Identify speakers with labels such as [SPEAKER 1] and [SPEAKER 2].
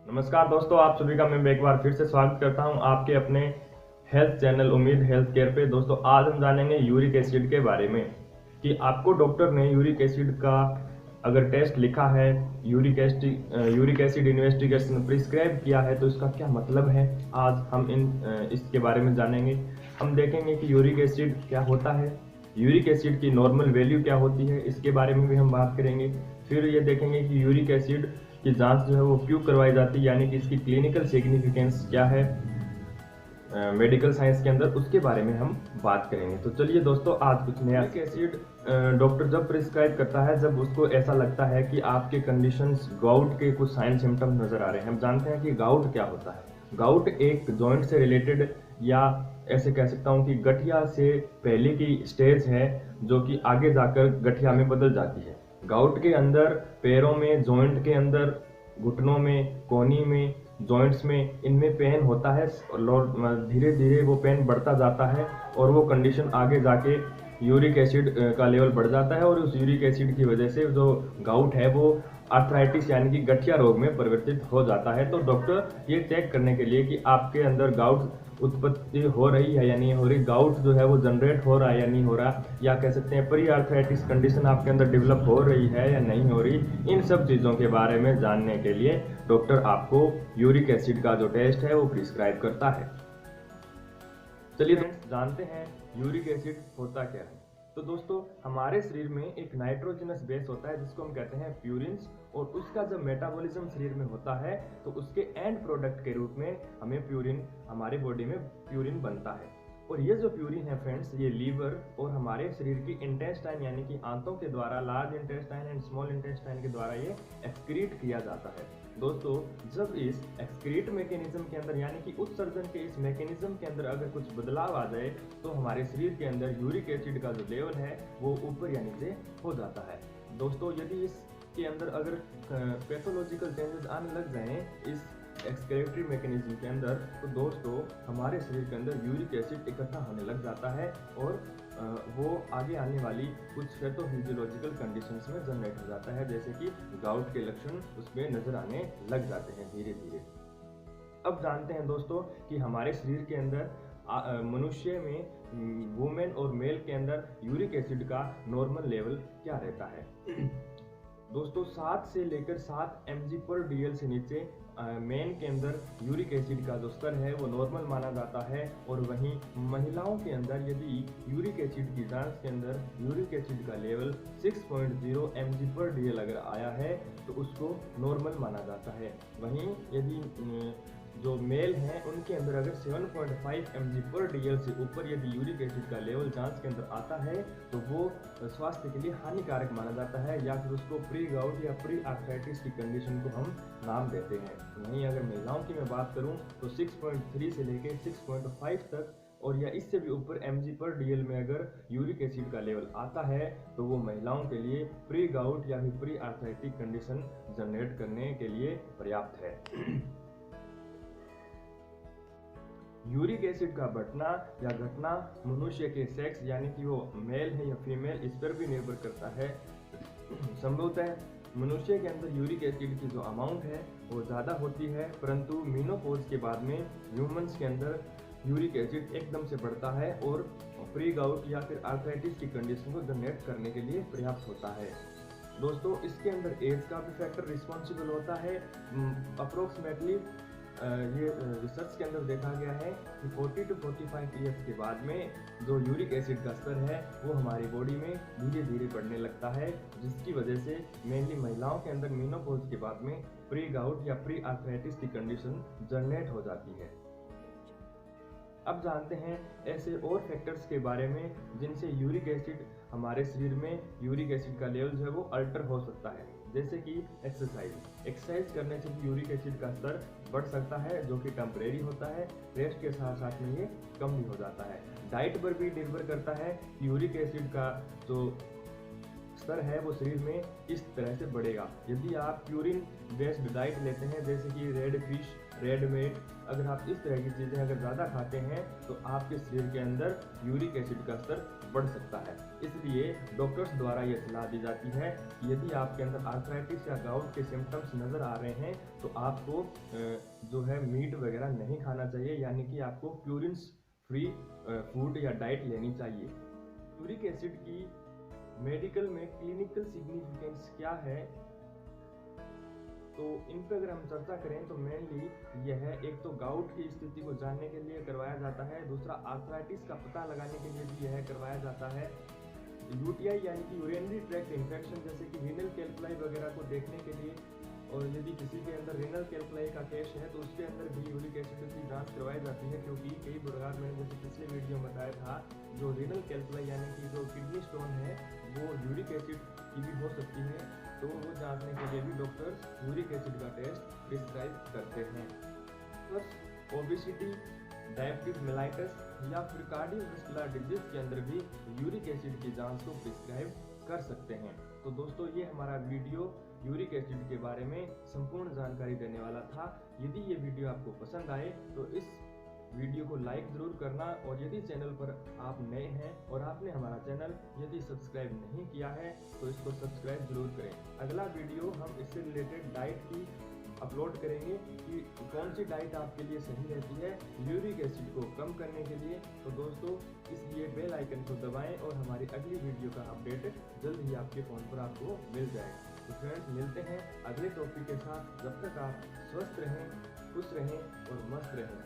[SPEAKER 1] नमस्कार दोस्तों, आप सभी का मैं एक बार फिर से स्वागत करता हूं आपके अपने हेल्थ चैनल उम्मीद हेल्थ केयर पे। दोस्तों आज हम जानेंगे यूरिक एसिड के बारे में कि आपको डॉक्टर ने यूरिक एसिड का अगर टेस्ट लिखा है, यूरिक एसिड इन्वेस्टिगेशन प्रिस्क्राइब किया है तो इसका क्या मतलब है। आज हम इसके बारे में जानेंगे। हम देखेंगे कि यूरिक एसिड क्या होता है, यूरिक एसिड की नॉर्मल वैल्यू क्या होती है, इसके बारे में भी हम बात करेंगे। फिर ये देखेंगे कि यूरिक एसिड की जांच जो है वो क्यों करवाई जाती है, यानी कि इसकी क्लिनिकल सिग्निफिकेंस क्या है मेडिकल साइंस के अंदर, उसके बारे में हम बात करेंगे। तो चलिए दोस्तों, आज कुछ नया। यूरिक एसिड डॉक्टर जब प्रिस्क्राइब करता है जब उसको ऐसा लगता है कि आपके कंडीशंस गाउट के कुछ साइन सिम्टम्स नजर आ रहे हैं। हम जानते हैं कि गाउट क्या होता है। गाउट एक जॉइंट से रिलेटेड या ऐसे कह सकता हूँ कि गठिया से पहले की स्टेज है जो कि आगे जाकर गठिया में बदल जाती है। गाउट के अंदर पैरों में, जॉइंट के अंदर, घुटनों में, कोहनी में, जॉइंट्स में, इनमें पेन होता है और धीरे धीरे वो पेन बढ़ता जाता है और वो कंडीशन आगे जाके यूरिक एसिड का लेवल बढ़ जाता है और उस यूरिक एसिड की वजह से जो गाउट है वो आर्थराइटिस यानी कि गठिया रोग में परिवर्तित हो जाता है। तो डॉक्टर ये चेक करने के लिए कि आपके अंदर गाउट उत्पत्ति हो रही है या नहीं हो रही, गाउट जो है वो जनरेट हो रहा है या नहीं हो रहा, या कह सकते हैं प्री आर्थराइटिस कंडीशन आपके अंदर डेवलप हो रही है या नहीं हो रही, इन सब चीज़ों के बारे में जानने के लिए डॉक्टर आपको यूरिक एसिड का जो टेस्ट है वो प्रिस्क्राइब करता है। चलिए जानते हैं यूरिक एसिड होता क्या है। तो दोस्तों हमारे शरीर में एक नाइट्रोजनस बेस होता है जिसको हम कहते हैं प्यूरिन्स, और उसका जब मेटाबॉलिज्म शरीर में होता है तो उसके एंड प्रोडक्ट के रूप में हमें प्यूरिन, हमारी बॉडी में प्यूरिन बनता है। और ये जो प्यूरिन है फ्रेंड्स, ये लीवर और हमारे शरीर की इंटेस्टाइन यानी कि आंतों के द्वारा, large intestine and small intestine के द्वारा ये एक्सक्रीट किया जाता है। दोस्तों जब इस एक्सक्रीट मैकेनिज्म के अंदर यानी कि उत्सर्जन के इस मैकेनिज्म के अंदर अगर कुछ बदलाव आ जाए तो हमारे शरीर के अंदर यूरिक एसिड का जो लेवल है वो ऊपर या नीचे हो जाता है। दोस्तों यदि इसके अंदर अगर पैथोलॉजिकल चेंजेस आने लग जाएं इस एक्सक्रीटरी मैकेनिज्म के अंदर, तो दोस्तों हमारे शरीर के अंदर यूरिक एसिड इकट्ठा होने लग जाता है और वो आगे आने वाली कुछ पैथोफिजियोलॉजिकल कंडीशंस में जनरेट हो जाता है, जैसे कि गाउट के लक्षण उसमें नजर आने लग जाते हैं धीरे धीरे। अब जानते हैं दोस्तों कि हमारे शरीर के अंदर मनुष्य में, वुमेन और मेल के अंदर यूरिक एसिड का नॉर्मल लेवल क्या रहता है। दोस्तों 7 से लेकर 7 mg/dl से नीचे मेन के अंदर यूरिक एसिड का जो स्तर है वो नॉर्मल माना जाता है। और वहीं महिलाओं के अंदर यदि यूरिक एसिड की जांच के अंदर यूरिक एसिड का लेवल 6.0 mg/dl अगर आया है तो उसको नॉर्मल माना जाता है। वहीं यदि जो मेल हैं उनके अंदर अगर 7.5 mg/dl से ऊपर यदि यूरिक एसिड का लेवल जांच के अंदर आता है तो वो स्वास्थ्य के लिए हानिकारक माना जाता है, या फिर उसको प्री गाउट या प्री आर्थराइटिस की कंडीशन को हम नाम देते हैं। वहीं अगर महिलाओं की मैं बात करूं तो 6.3 से लेकर 6.5 तक और या इससे भी ऊपर mg/dl में अगर यूरिक एसिड का लेवल आता है तो वो महिलाओं के लिए प्री गाउट या फिर प्री आर्थराइटिक कंडीशन जनरेट करने के लिए पर्याप्त है। यूरिक एसिड का बढ़ना या घटना मनुष्य के सेक्स यानी कि वो मेल है या फीमेल, इस पर भी निर्भर करता है। संभवतः मनुष्य के अंदर यूरिक एसिड की जो अमाउंट है वो ज़्यादा होती है, परंतु मीनोपॉज के बाद में ह्यूमंस के अंदर यूरिक एसिड एकदम से बढ़ता है और प्री गाउट या फिर आर्थराइटिस की कंडीशन को जनरेट करने के लिए पर्याप्त होता है। दोस्तों इसके अंदर एज का भी फैक्टर रिस्पॉन्सिबल होता है। अप्रोक्सीमेटली ये रिसर्च के अंदर देखा गया है कि 40 to 45 ईयर्स के बाद में जो यूरिक एसिड का स्तर है वो हमारी बॉडी में धीरे धीरे बढ़ने लगता है, जिसकी वजह से मेनली महिलाओं के अंदर मीनोपॉज के बाद में प्री गाउट या प्री आर्थराइटिस की कंडीशन जनरेट हो जाती है। अब जानते हैं ऐसे और फैक्टर्स के बारे में जिनसे यूरिक एसिड, हमारे शरीर में यूरिक एसिड का लेवल जो है वो अल्टर हो सकता है, जैसे कि एक्सरसाइज करने से भी यूरिक एसिड का स्तर बढ़ सकता है जो कि टेम्परेरी होता है, रेस्ट के साथ साथ में ये कम भी हो जाता है। डाइट पर भी निर्भर करता है कि यूरिक एसिड का जो स्तर है वो शरीर में किस तरह से बढ़ेगा। यदि आप प्यूरिन बेस्ड डाइट लेते हैं जैसे कि रेड फिश, रेड मीट, अगर आप इस तरह की चीज़ें अगर ज़्यादा खाते हैं तो आपके शरीर के अंदर यूरिक एसिड का स्तर बढ़ सकता है। इसलिए डॉक्टर्स द्वारा यह सलाह दी जाती है कि यदि आपके अंदर आर्थराइटिस या गाउट के सिम्टम्स नज़र आ रहे हैं तो आपको जो है मीट वगैरह नहीं खाना चाहिए, यानी कि आपको प्यूरिन्स फ्री फूड या डाइट लेनी चाहिए। यूरिक एसिड की मेडिकल में क्लिनिकल सिग्निफिकेंस क्या है, तो इन पर अगर हम चर्चा करें तो मेनली यह है, एक तो गाउट की स्थिति को जानने के लिए करवाया जाता है, दूसरा आर्थराइटिस का पता लगाने के लिए भी यह करवाया जाता है, यूटीआई यानी कि यूरिनरी ट्रैक्ट इन्फेक्शन जैसे कि रीनल कैल्कुलाई वगैरह को देखने के लिए, और यदि किसी के अंदर रीनल कैल्कुलाई का केस है तो उसके अंदर भी यूरिक एसिड की जांच करवाई जाती है, क्योंकि कई प्रकार मैंने जैसे पिछले वीडियो में बताया था, जो रीनल कैल्कुलाई यानी कि जो किडनी स्टोन है वो यूरिक एसिड की भी हो सकती है, तो वो जांचने के लिए भी डॉक्टर यूरिक एसिड का टेस्ट प्रिस्क्राइब करते हैं। प्लस ओबेसिटी, डायबिटीज मेलाइटस या फिर कार्डियोवैस्कुलर डिजीज के अंदर भी यूरिक एसिड की जांच को प्रिस्क्राइब कर सकते हैं। तो दोस्तों ये हमारा वीडियो यूरिक एसिड के बारे में संपूर्ण जानकारी देने वाला था। यदि ये वीडियो आपको पसंद आए तो इस वीडियो को लाइक जरूर करना, और यदि चैनल पर आप नए हैं और आपने हमारा चैनल यदि सब्सक्राइब नहीं किया है तो इसको सब्सक्राइब जरूर करें। अगला वीडियो हम इससे रिलेटेड डाइट की अपलोड करेंगे कि कौन सी डाइट आपके लिए सही रहती है यूरिक एसिड को कम करने के लिए। तो दोस्तों इसलिए बेल आइकन को दबाएं और हमारी अगली वीडियो का अपडेट जल्द ही आपके फ़ोन पर आपको मिल जाएगा। तो फ्रेंड्स मिलते हैं अगले टॉपिक के साथ, जब तक आप स्वस्थ रहें, खुश रहें और मस्त रहें।